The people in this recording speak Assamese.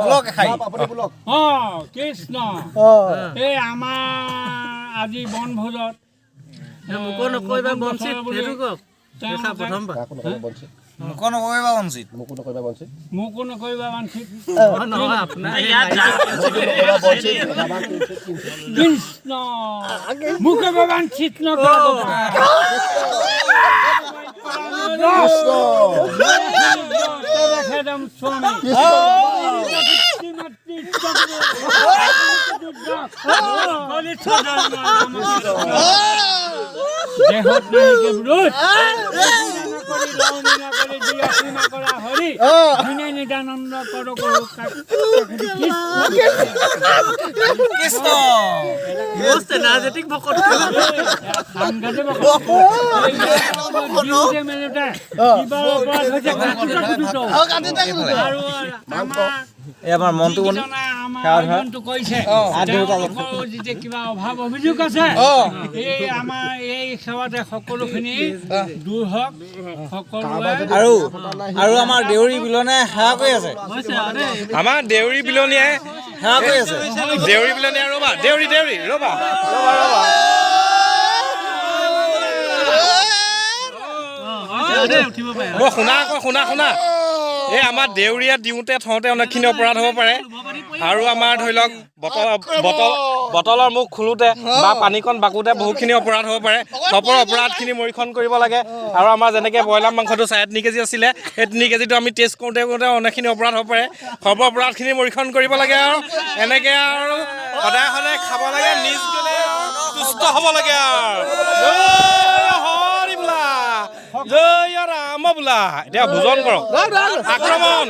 ব্লক খাই কৃষ্ণ এই আমাৰ আজি বনভোজত মোকো নকৰিবা বঞ্চিত সেইটো কওক প্ৰথমবাৰ মোকো নকৰিবা বঞ্চিত মোকো নকৰিবা বাঞ্ছিত নহয় আপোনাৰ কৃষ্ণ মোকে বাঞ্ছিত নকৰিবা দেহত নাহিকে বিৰোধ হৰি বিনয় নিদানন্দ কৰ কৃষ্ণ most energetic ভকত আমাৰ মনটো কৈছে যেতিয়া কিবা অভাৱ অভিযোগ আছে এই আমাৰ এই সেৱাতে সকলোখিনি দূৰ হওক সকলোৱে আৰু আমাৰ দেউৰী বিলনে সেৱা কৰি আছে আমাৰ দেউৰী বিলনীয়ে সেৱা কৰি আছে দেউৰী বিলনীয়ে ৰ'বা দেউৰী ৰ'বা উঠিব পাৰে শুনা এই আমাৰ দেউৰীয়া দিওঁতে থওঁতে অনেকখিনি অপৰাধ হ'ব পাৰে আৰু আমাৰ ধৰি লওক বটলৰ মুখ খোলোতে বা পানীকণ বাকোতে বহুতখিনি অপৰাধ হ'ব পাৰে সবৰ অপৰাধখিনি মৰীক্ষণ কৰিব লাগে আৰু আমাৰ যেনেকৈ ব্ৰইলাৰ মাংসটো 3.5 কেজি আছিলে সেই 3 কেজিটো আমি টেষ্ট কৰোঁতে অনেকখিনি অপৰাধ হ'ব পাৰে সবৰ অপৰাধখিনি মৰীক্ষণ কৰিব লাগে আৰু এনেকৈ আৰু সদায় খাব লাগে নিজ গ'লে সুস্থ হ'ব লাগে আৰু জয় ৰাম বোলা এতিয়া ভোজন কৰক আক্ৰমণ